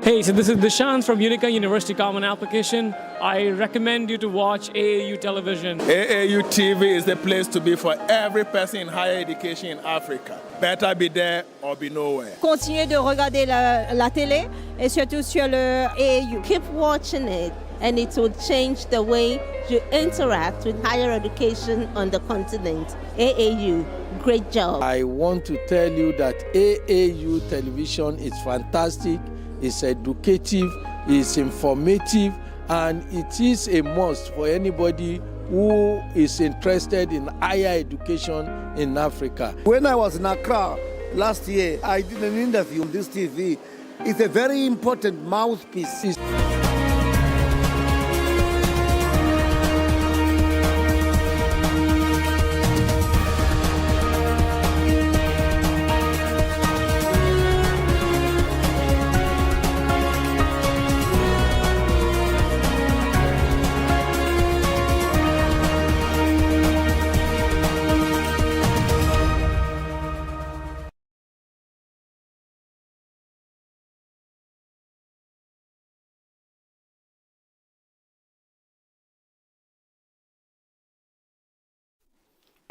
Hey, so this is Dishant from Unica University Common Application. I recommend you to watch AAU television. AAU TV is the place to be for every person in higher education in Africa. Better be there or be nowhere. Continuez de regarder la télé et surtout sur le AAU. Keep watching it and it will change the way you interact with higher education on the continent. AAU, great job. I want to tell you that AAU television is fantastic, it's educative, it's informative, and it is a must for anybody who is interested in higher education in Africa. When I was in Accra last year, I did an interview on this TV. It's a very important mouthpiece.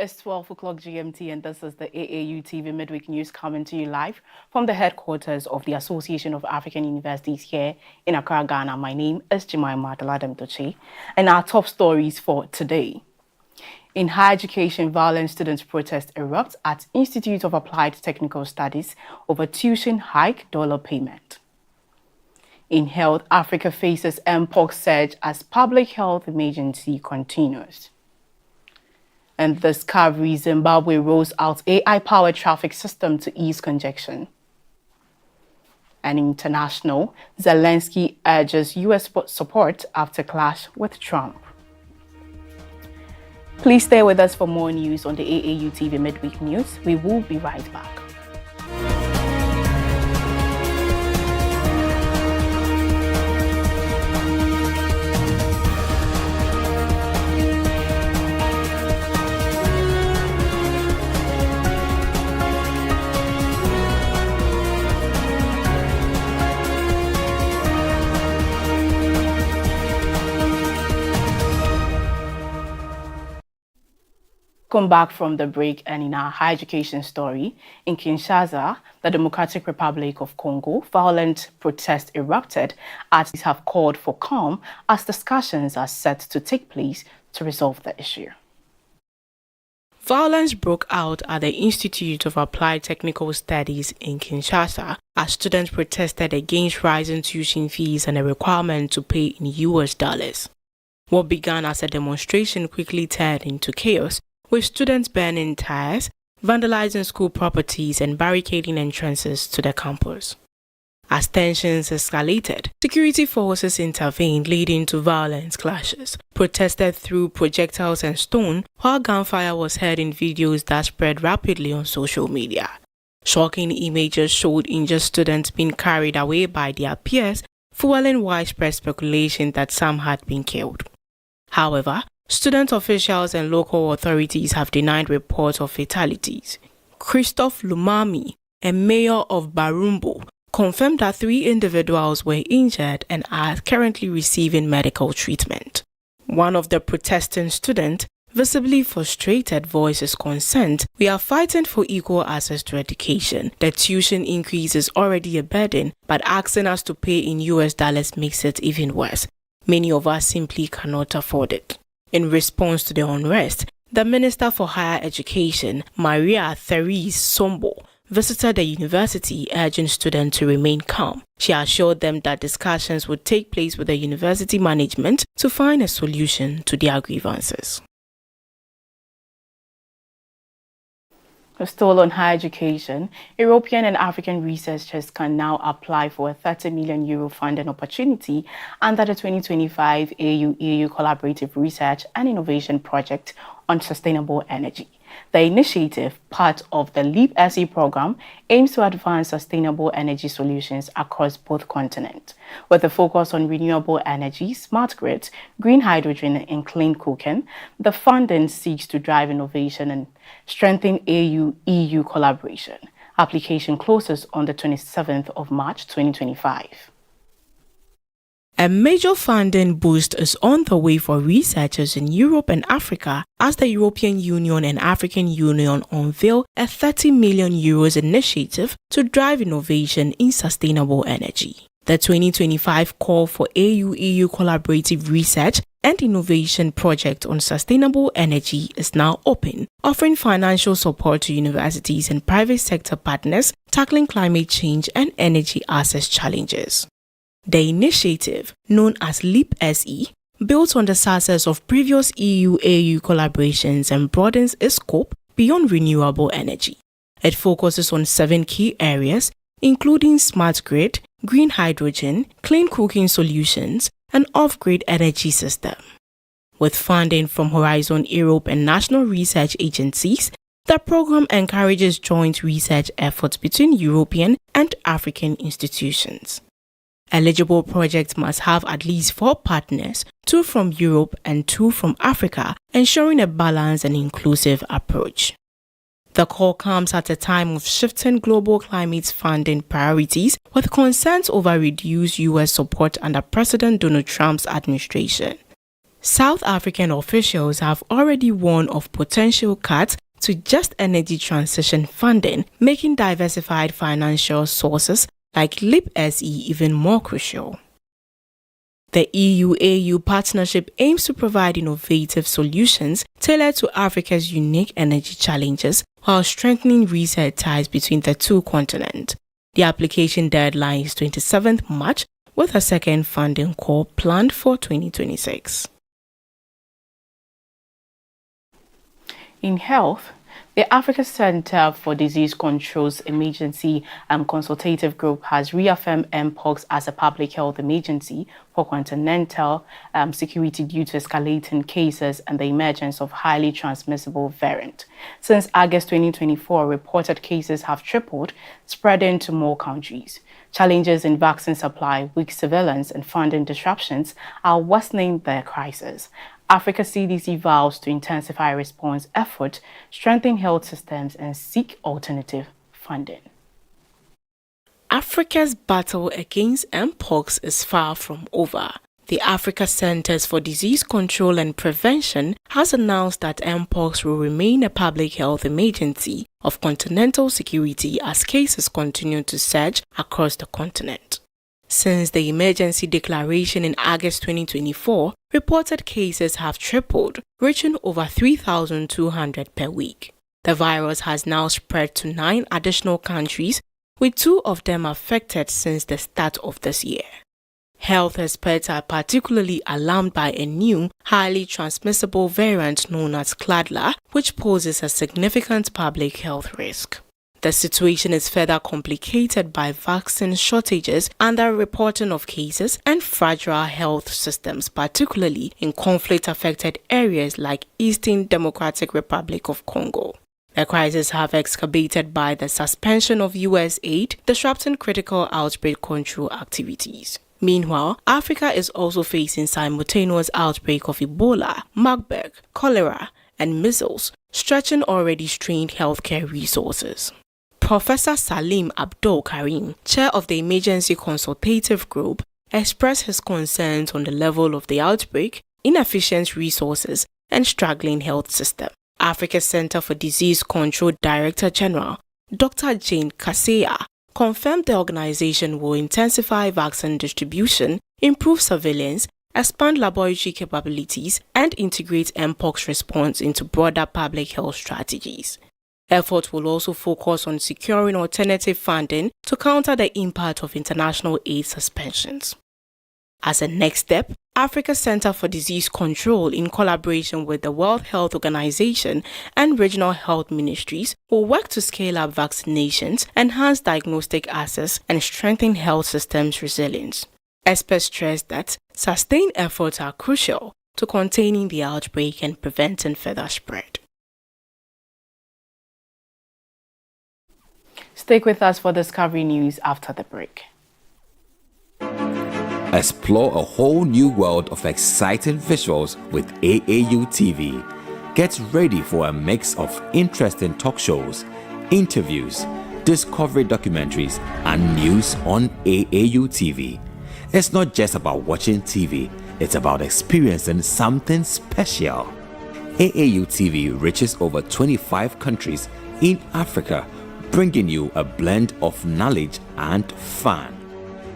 It's 12 o'clock GMT and this is the AAU TV Midweek News coming to you live from the headquarters of the Association of African Universities here in Accra, Ghana. My name is Jemima, Deladem, Dotsey, and our top stories for today. In higher education, violent students' protest erupts at Institute of Applied Technical Studies over tuition hike dollar payment. In health, Africa faces Mpox surge as public health emergency continues. And Discovery, Zimbabwe rolls out AI-powered traffic system to ease congestion. And international, Zelensky urges U.S. support after clash with Trump. Please stay with us for more news on the AAU TV Midweek News. We will be right back. Come back from the break, and in our higher education story, in Kinshasa, the Democratic Republic of Congo, violent protests erupted as these have called for calm as discussions are set to take place to resolve the issue. Violence broke out at the Institute of Applied Technical Studies in Kinshasa as students protested against rising tuition fees and a requirement to pay in US dollars. What began as a demonstration quickly turned into chaos, with students burning tires, vandalizing school properties and barricading entrances to the campus. As tensions escalated, security forces intervened, leading to violent clashes. Protested through projectiles and stone, while gunfire was heard in videos that spread rapidly on social media. Shocking images showed injured students being carried away by their peers, fueling widespread speculation that some had been killed. However, student officials and local authorities have denied reports of fatalities. Christophe Lumami, a mayor of Barumbo, confirmed that 3 individuals were injured and are currently receiving medical treatment. One of the protesting students, visibly frustrated, voices concerned, "We are fighting for equal access to education. The tuition increase is already a burden, but asking us to pay in US dollars makes it even worse. Many of us simply cannot afford it." In response to the unrest, the Minister for Higher Education, Maria Therese Sombo, visited the university urging students to remain calm. She assured them that discussions would take place with the university management to find a solution to their grievances. Still on higher education, European and African researchers can now apply for a €30 million funding opportunity under the 2025 AAU Collaborative Research and Innovation Project on Sustainable Energy. The initiative, part of the LEAP SE program, aims to advance sustainable energy solutions across both continents, with a focus on renewable energy, smart grids, green hydrogen, and clean cooking. The funding seeks to drive innovation and strengthen AU-EU collaboration. Application closes on the 27th of March 2025. A major funding boost is on the way for researchers in Europe and Africa as the European Union and African Union unveil a €30 million initiative to drive innovation in sustainable energy. The 2025 call for AAU collaborative research and innovation project on sustainable energy is now open, offering financial support to universities and private sector partners tackling climate change and energy access challenges. The initiative, known as LEAP SE, builds on the success of previous EU-AU collaborations and broadens its scope beyond renewable energy. It focuses on 7 key areas, including smart grid, green hydrogen, clean cooking solutions, and off-grid energy system. With funding from Horizon Europe and national research agencies, the program encourages joint research efforts between European and African institutions. Eligible projects must have at least 4 partners, 2 from Europe and 2 from Africa, ensuring a balanced and inclusive approach. The call comes at a time of shifting global climate funding priorities with concerns over reduced U.S. support under President Donald Trump's administration. South African officials have already warned of potential cuts to just energy transition funding, making diversified financial sources like LEAP SE even more crucial. The EU-AU partnership aims to provide innovative solutions tailored to Africa's unique energy challenges while strengthening research ties between the 2 continents. The application deadline is 27th March, with a second funding call planned for 2026. In health, the Africa Center for Disease Control's Emergency and Consultative Group has reaffirmed mpox as a public health emergency for continental security due to escalating cases and the emergence of highly transmissible variant. Since August 2024, reported cases have tripled, spreading to more countries. Challenges in vaccine supply, weak surveillance, and funding disruptions are worsening the crisis. Africa CDC vows to intensify response efforts, strengthen health systems, and seek alternative funding. Africa's battle against mpox is far from over. The Africa Centers for Disease Control and Prevention has announced that mpox will remain a public health emergency of continental security as cases continue to surge across the continent. Since the emergency declaration in August 2024, reported cases have tripled, reaching over 3,200 per week. The virus has now spread to 9 additional countries, with 2 of them affected since the start of this year. Health experts are particularly alarmed by a new, highly transmissible variant known as Cladla, which poses a significant public health risk. The situation is further complicated by vaccine shortages, under-reporting of cases, and fragile health systems, particularly in conflict-affected areas like Eastern Democratic Republic of Congo. The crisis have exacerbated by the suspension of U.S. aid, disrupting critical outbreak control activities. Meanwhile, Africa is also facing simultaneous outbreak of Ebola, Marburg, cholera, and measles, stretching already strained healthcare resources. Professor Salim Abdul Karim, chair of the Emergency Consultative Group, expressed his concerns on the level of the outbreak, inefficient resources, and struggling health system. Africa Center for Disease Control Director General, Dr. Jane Kaseya, confirmed the organization will intensify vaccine distribution, improve surveillance, expand laboratory capabilities, and integrate mpox response into broader public health strategies. Efforts will also focus on securing alternative funding to counter the impact of international aid suspensions. As a next step, Africa Center for Disease Control, in collaboration with the World Health Organization and regional health ministries, will work to scale up vaccinations, enhance diagnostic access, and strengthen health systems resilience. Experts stress that sustained efforts are crucial to containing the outbreak and preventing further spread. Stick with us for Discovery News after the break. Explore a whole new world of exciting visuals with AAU TV. Get ready for a mix of interesting talk shows, interviews, discovery documentaries, and news on AAU TV. It's not just about watching TV, it's about experiencing something special. AAU TV reaches over 25 countries in Africa, bringing you a blend of knowledge and fun.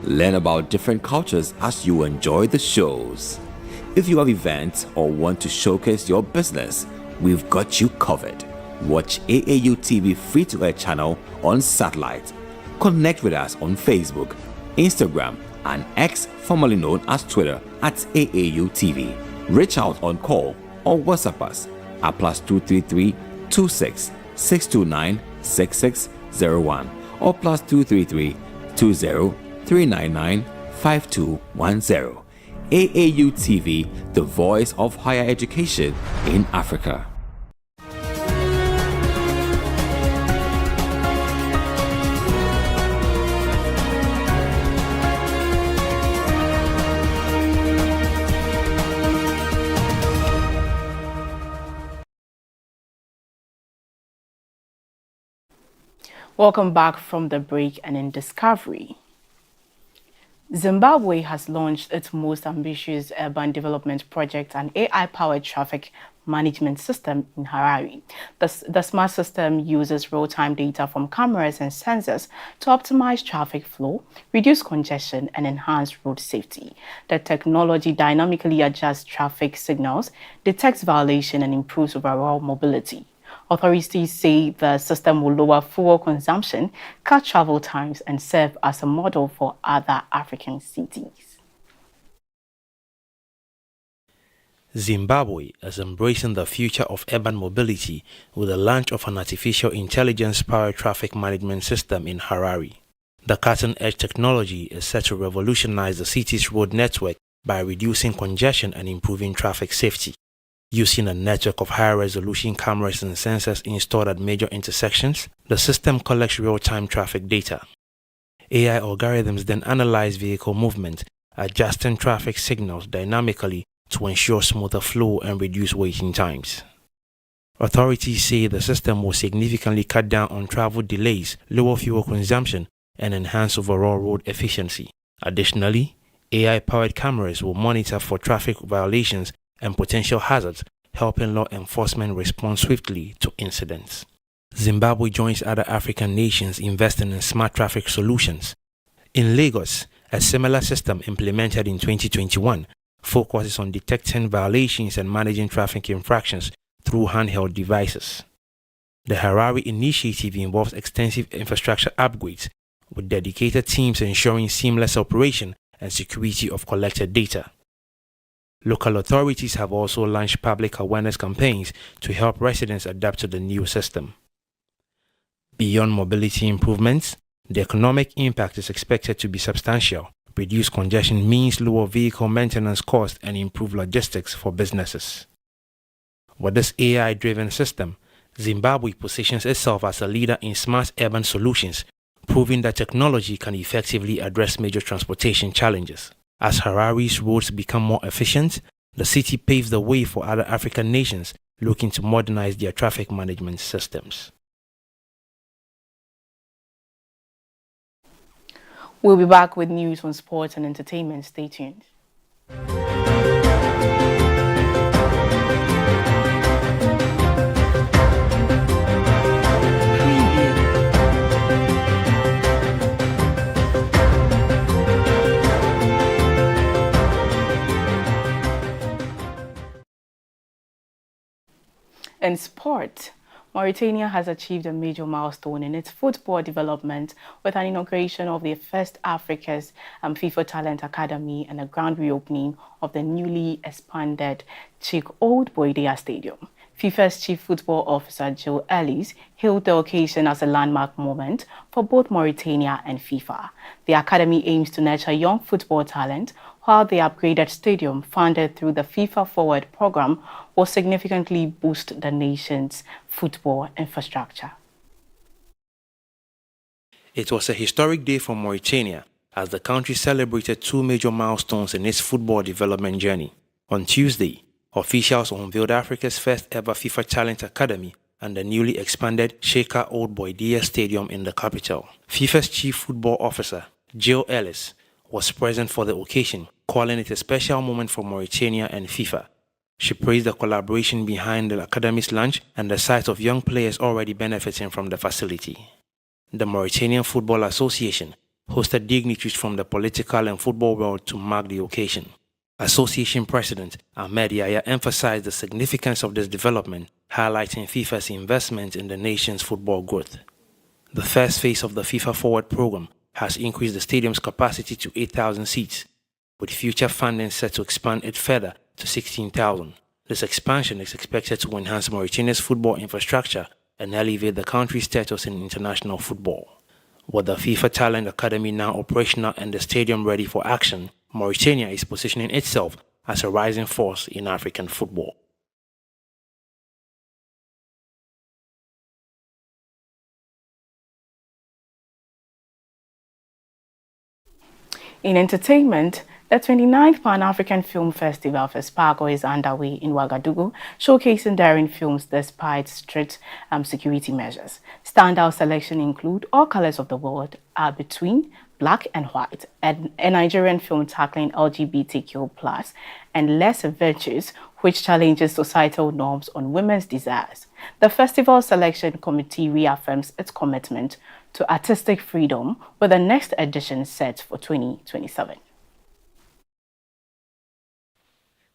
Learn about different cultures as you enjoy the shows. If you have events or want to showcase your business, we've got you covered. Watch AAU TV free-to-air channel on satellite. Connect with us on Facebook, Instagram, and X, formerly known as Twitter, at AAU TV. Reach out on call or WhatsApp us at +233 26 629 6601 or +233 20 399 5210. AAU TV, the voice of higher education in Africa. Welcome back from the break. And in Discovery, Zimbabwe has launched its most ambitious urban development project, an AI-powered traffic management system in Harare. The smart system uses real-time data from cameras and sensors to optimize traffic flow, reduce congestion, and enhance road safety. The technology dynamically adjusts traffic signals, detects violation, and improves overall mobility. Authorities say the system will lower fuel consumption, cut travel times, and serve as a model for other African cities. Zimbabwe is embracing the future of urban mobility with the launch of an artificial intelligence-powered traffic management system in Harare. The cutting-edge technology is set to revolutionize the city's road network by reducing congestion and improving traffic safety. Using a network of high-resolution cameras and sensors installed at major intersections, the system collects real-time traffic data. AI algorithms then analyze vehicle movement, adjusting traffic signals dynamically to ensure smoother flow and reduce waiting times. Authorities say the system will significantly cut down on travel delays, lower fuel consumption, and enhance overall road efficiency. Additionally, AI-powered cameras will monitor for traffic violations and potential hazards, helping law enforcement respond swiftly to incidents. Zimbabwe joins other African nations investing in smart traffic solutions. In Lagos, a similar system implemented in 2021 focuses on detecting violations and managing traffic infractions through handheld devices. The Harare initiative involves extensive infrastructure upgrades, with dedicated teams ensuring seamless operation and security of collected data. Local authorities have also launched public awareness campaigns to help residents adapt to the new system. Beyond mobility improvements, the economic impact is expected to be substantial. Reduced congestion means lower vehicle maintenance costs and improved logistics for businesses. With this AI-driven system, Zimbabwe positions itself as a leader in smart urban solutions, proving that technology can effectively address major transportation challenges. As Harare's roads become more efficient, the city paves the way for other African nations looking to modernize their traffic management systems. We'll be back with news on sports and entertainment. Stay tuned. In sport, Mauritania has achieved a major milestone in its football development with an inauguration of the first Africa's FIFA Talent Academy and a grand reopening of the newly expanded Sheikh Ould Bouidia Stadium. FIFA's chief football officer, Jill Ellis, hailed the occasion as a landmark moment for both Mauritania and FIFA. The academy aims to nurture young football talent, while the upgraded stadium, funded through the FIFA Forward program, will significantly boost the nation's football infrastructure. It was a historic day for Mauritania as the country celebrated two major milestones in its football development journey. On Tuesday, officials unveiled Africa's first ever FIFA Talent Academy and the newly expanded Sheikh Ould Bouidia Stadium in the capital. FIFA's chief football officer, Jill Ellis, was present for the occasion, calling it a special moment for Mauritania and FIFA. She praised the collaboration behind the Academy's launch and the sight of young players already benefiting from the facility. The Mauritanian Football Association hosted dignitaries from the political and football world to mark the occasion. Association President Ahmed Yahya emphasized the significance of this development, highlighting FIFA's investment in the nation's football growth. The first phase of the FIFA Forward program has increased the stadium's capacity to 8,000 seats, with future funding set to expand it further to 16,000. This expansion is expected to enhance Mauritania's football infrastructure and elevate the country's status in international football. With the FIFA Talent Academy now operational and the stadium ready for action, Mauritania is positioning itself as a rising force in African football. In entertainment, the 29th Pan-African Film Festival FESPACO is underway in Ouagadougou, showcasing daring films despite strict security measures. Standout selection include All Colors of the World Are Between Black and White, and a Nigerian film tackling LGBTQ+, and Lesser Virtues, which challenges societal norms on women's desires. The festival selection committee reaffirms its commitment to artistic freedom, with the next edition set for 2027.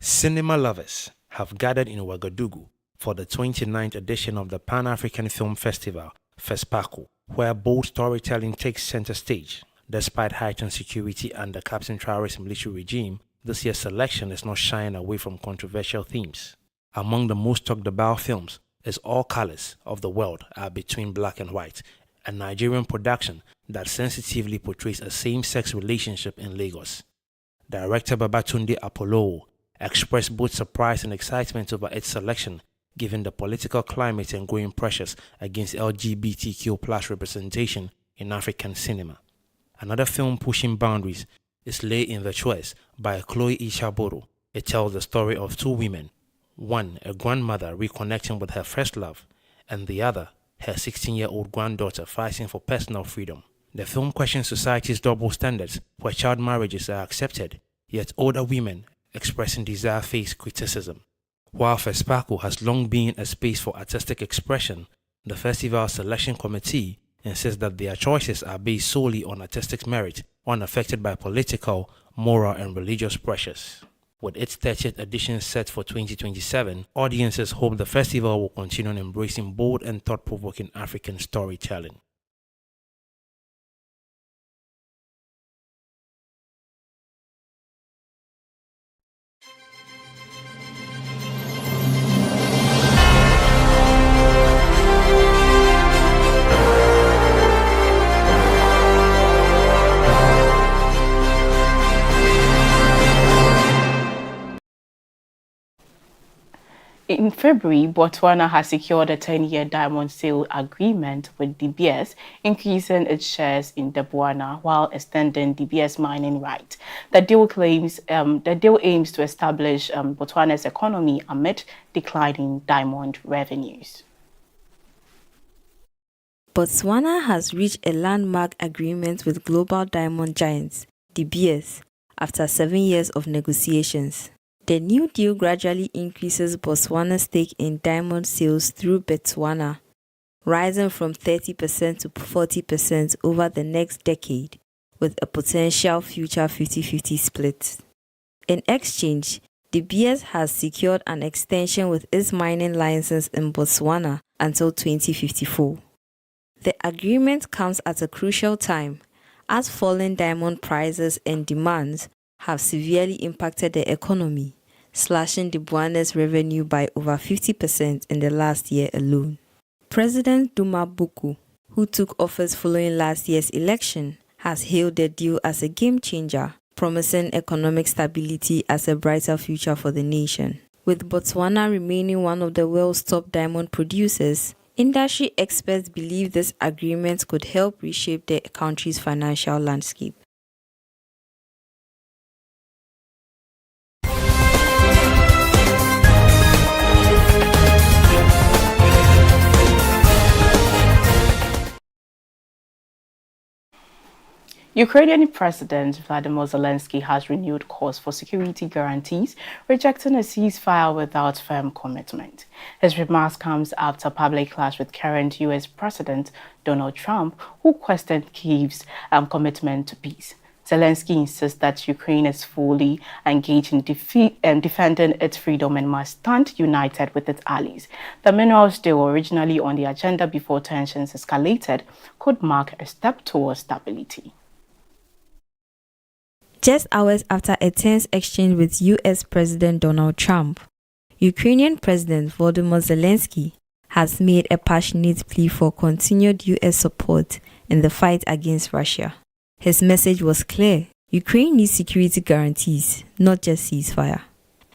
Cinema lovers have gathered in Ouagadougou for the 29th edition of the Pan-African Film Festival, FESPACO, where bold storytelling takes center stage. Despite heightened security under Captain Traore's military regime, this year's selection is not shying away from controversial themes. Among the most talked about films is All Colors of the World Are Between Black and White, a Nigerian production that sensitively portrays a same-sex relationship in Lagos. Director Babatunde Apollo expressed both surprise and excitement over its selection, given the political climate and growing pressures against LGBTQ+ representation in African cinema. Another film pushing boundaries is Les Invirtueuses by Chloe Ichaboro. It tells the story of two women, one a grandmother reconnecting with her first love, and the other her 16-year-old granddaughter fighting for personal freedom. The film questions society's double standards, where child marriages are accepted, yet older women expressing desire face criticism. While FESPACO has long been a space for artistic expression, the festival selection committee insists that their choices are based solely on artistic merit, unaffected by political, moral, and religious pressures. With its 30th edition set for 2027, audiences hope the festival will continue embracing bold and thought-provoking African storytelling. In February, Botswana has secured a 10-year diamond sale agreement with DBS, increasing its shares in Botswana while extending DBS mining rights. The deal aims to establish Botswana's economy amid declining diamond revenues. Botswana has reached a landmark agreement with global diamond giants, DBS, after 7 years of negotiations. The new deal gradually increases Botswana's stake in diamond sales through Botswana, rising from 30% to 40% over the next decade, with a potential future 50-50 split. In exchange, DBS has secured an extension with its mining license in Botswana until 2054. The agreement comes at a crucial time, as falling diamond prices and demands have severely impacted the economy, slashing Botswana's revenue by over 50% in the last year alone. President Duma Boko, who took office following last year's election, has hailed the deal as a game changer, promising economic stability as a brighter future for the nation. With Botswana remaining one of the world's top diamond producers, industry experts believe this agreement could help reshape the country's financial landscape. Ukrainian President Vladimir Zelensky has renewed calls for security guarantees, rejecting a ceasefire without firm commitment. His remarks comes after a public clash with current U.S. President Donald Trump, who questioned Kyiv's commitment to peace. Zelensky insists that Ukraine is fully engaged in defending its freedom and must stand united with its allies. The minerals deal, originally on the agenda before tensions escalated, could mark a step towards stability. Just hours after a tense exchange with U.S. President Donald Trump, Ukrainian President Volodymyr Zelensky has made a passionate plea for continued U.S. support in the fight against Russia. His message was clear: Ukraine needs security guarantees, not just ceasefire.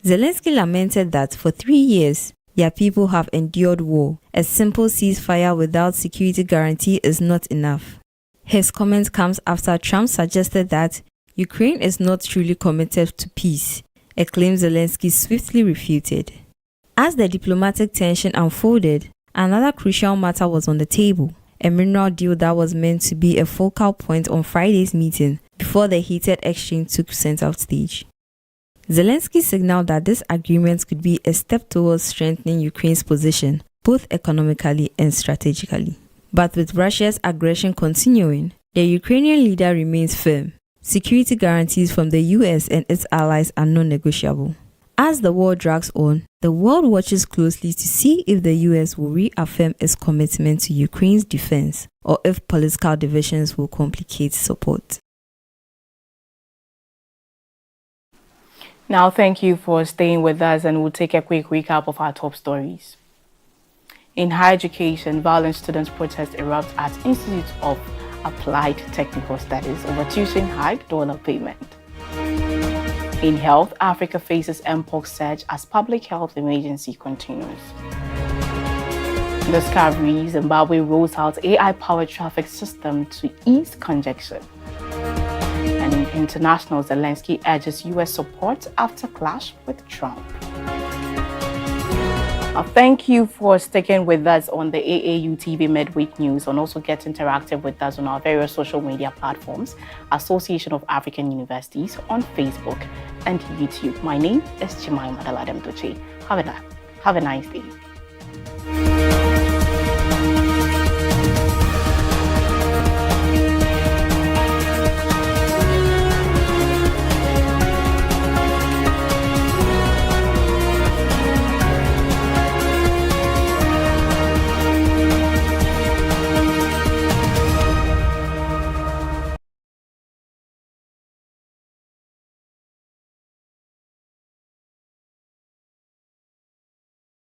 Zelensky lamented that for 3 years, their people have endured war. A simple ceasefire without security guarantee is not enough. His comment comes after Trump suggested that Ukraine is not truly committed to peace, a claim Zelensky swiftly refuted. As the diplomatic tension unfolded, another crucial matter was on the table: a mineral deal that was meant to be a focal point on Friday's meeting before the heated exchange took center stage. Zelensky signaled that this agreement could be a step towards strengthening Ukraine's position, both economically and strategically. But with Russia's aggression continuing, the Ukrainian leader remains firm. Security guarantees from the US and its allies are non-negotiable. As the war drags on, the world watches closely to see if the US will reaffirm its commitment to Ukraine's defense or if political divisions will complicate support. Now, thank you for staying with us, and we'll take a quick recap of our top stories. In higher education, violent students' protest erupts at Institute of Applied Technical Studies over tuition hike dollar payment. In health, Africa faces mpox surge as public health emergency continues. Discovery, Zimbabwe rolls out AI-powered traffic system to ease congestion. And in international, Zelensky urges U.S. support after clash with Trump. Thank you for sticking with us on the AAU TV Mid-Week News, and also get interactive with us on our various social media platforms, Association of African Universities on Facebook and YouTube. My name is Jemima Deladem. Have a nice day.